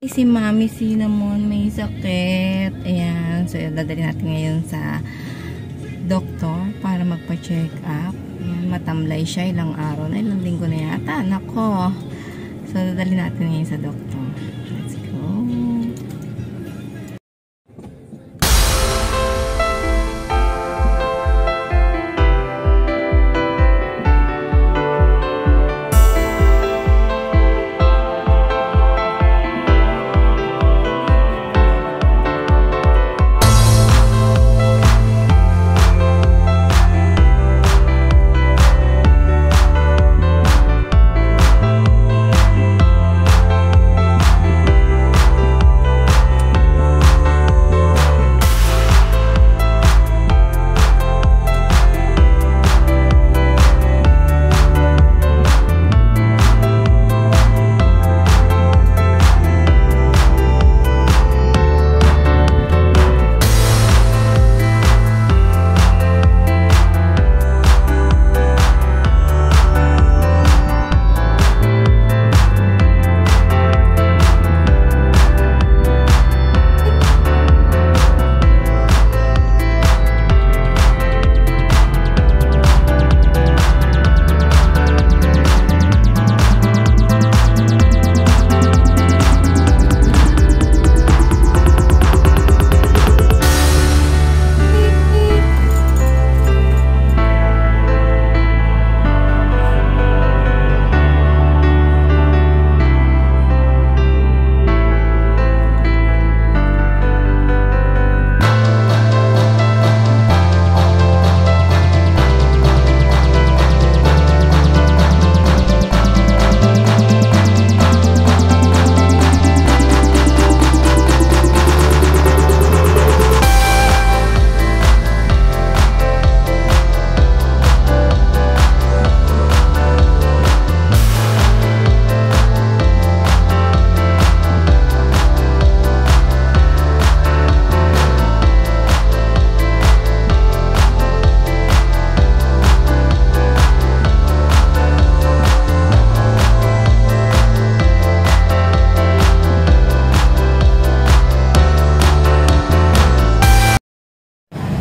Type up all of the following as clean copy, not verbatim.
Si Mami Cinnamon may sakit. Ayan. So, dadali natin ngayon sa doktor para magpa-check up. Ayan, matamlay siya ilang araw na. Ilang linggo na yata. Nako. So, dadali natin ngayon sa doktor. Let's go.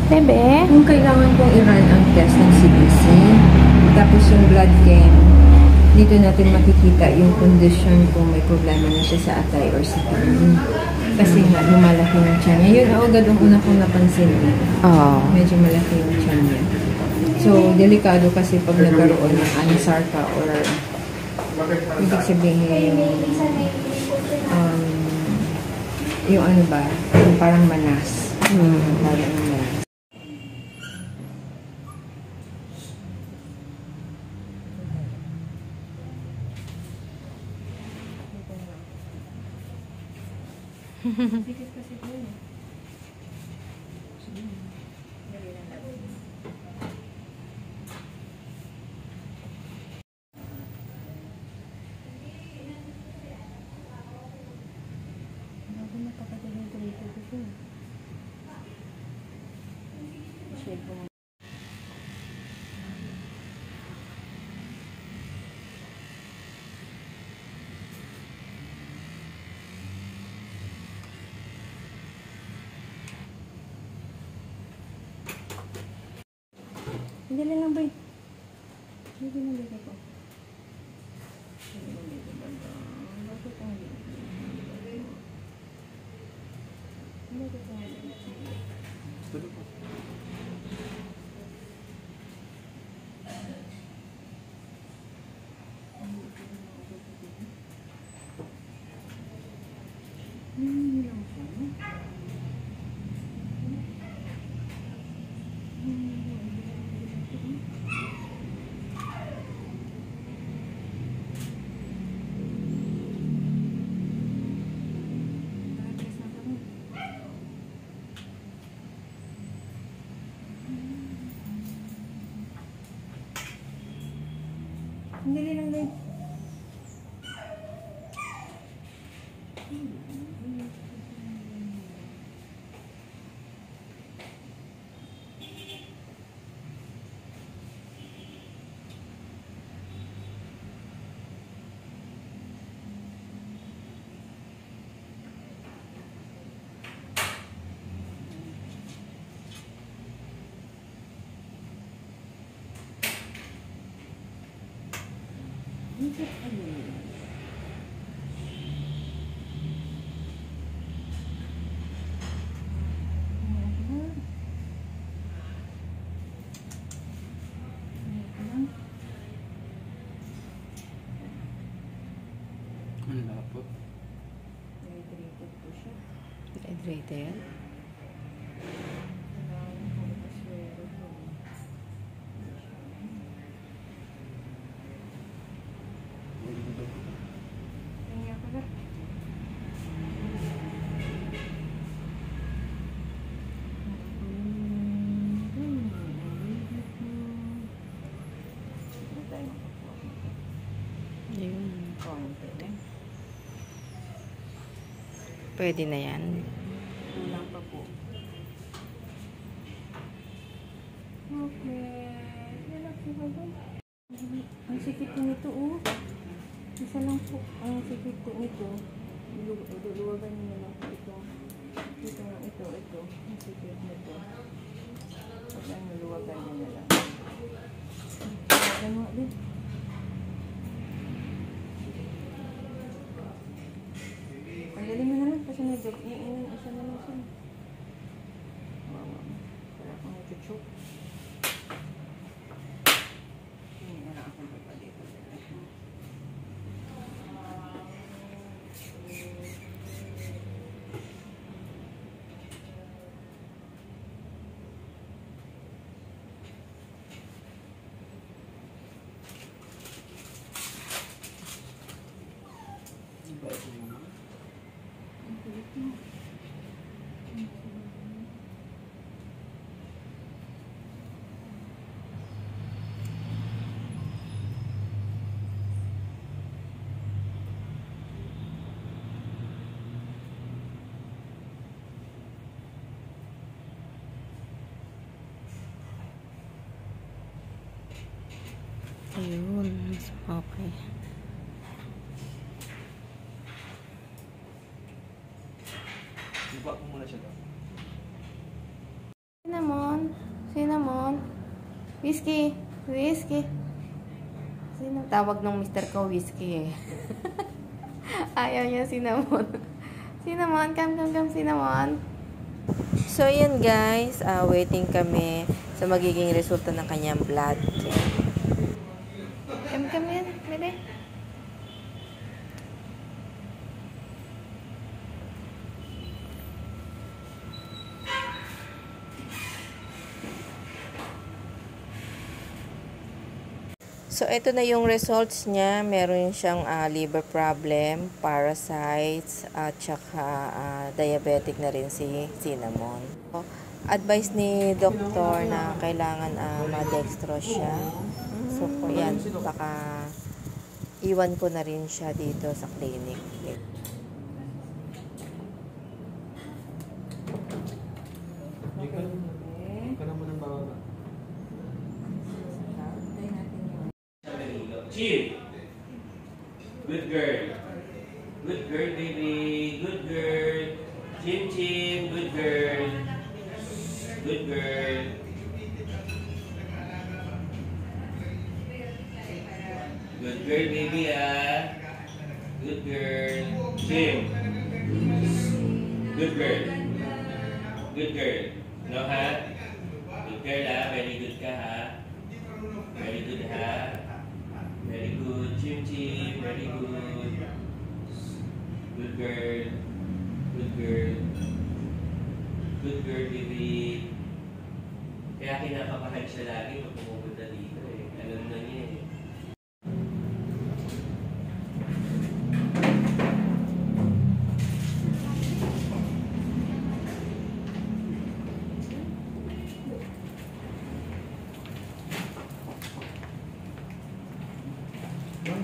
Bebe? Kung kailangan kong i-run ang test ng CBC, tapos yung blood chem, dito natin makikita yung condition kung may problema na siya sa atay or sa kidney. Kasi nga, lumalaki yung tiyan niya. Yun agad ang una kong napansin. Medyo malaki yung tiyan niya. So, delikado kasi pag nagkaroon ng anisarca or ibig sabihin yung ano ba, yung parang manas. Parang manas. Sikit kasi po yun. Bago napakagaling ko dito kasi. Shade ko mo. Hindi lang ba? Hindi lang ba ko? Bakit ang Hindi lang din. Ang lapot. Dehydrated po siya. Dehydrated. Kailangan ko magpaswero po. Kaya pala. Yun. Konti lang. Pwede na yan. Kulang pa po. Okay. Relax mo ba? Ang sikip nito, oh. Isa lang po. Ang sikip ko nito. Luluwagan niyo na lang po ito. Ito nga, ito. Ang sikip nito. Pag ang luluwagan niyo na lang. Luluwagan mo din. Pagaling mo na lang kasi nag-joke. Isa na lang siya. Wala akong nag-choke. Hindi na lang akong papadito. Iba ito naman. Ayun. Mas okay. Iba ko muna siya daw. Cinnamon. Whiskey. Tawag ng mister ko whiskey eh. Ayaw niya cinnamon. Come, cinnamon. So, yun guys. Waiting kami sa magiging resulta ng kanyang blood. Come yan. Bebe. So, ito na yung results niya. Meron siyang liver problem, parasites, at saka diabetic na rin si Cinnamon. So, advice ni doktor na kailangan ma-dextrose siya. So, yan, baka iwan ko na rin siya dito sa clinic. Ka naman ang bawal. Chim. Good girl. Good girl, baby. Good girl. Chim. Good girl. Good girl. Good girl, baby, ah. Good girl. Chim. Good girl. Good girl. No, ha? Good girl, ha? Very good ka, ha? Very good, ha? Very good. Chim. Very good. Good girl. Good girl. Good girl, baby. Kaya kinakabahan siya lagi pag pumupunta dito eh. Alam na niya eh.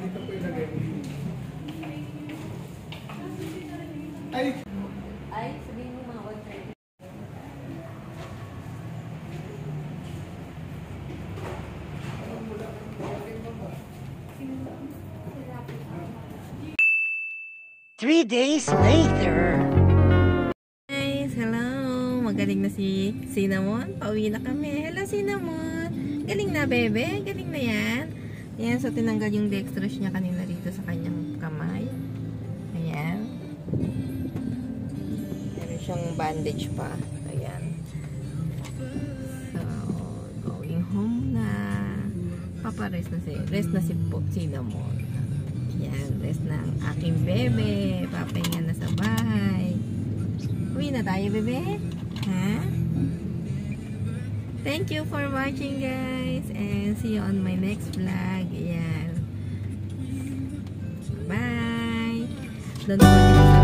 Dito po ilagay. Ay, sabihin mo mga website. Three days later. Guys, hello! Magaling na si Cinnamon. Pauwi na kami. Hello, Cinnamon! Galing na, bebe. Galing na yan. Ayan, so tinanggal yung dextrose niya kanina dito sa kanyang kamay. Ayan. Meron siyang bandage pa. Ayan. So, going home na. Paparest na si Cinnamon. Ayan, rest ng aking bebe. Papahinga na sa bahay. Uwi na tayo, bebe? Ha? Thank you for watching, guys, and see you on my next vlog. Ayan. Bye! Don't forget to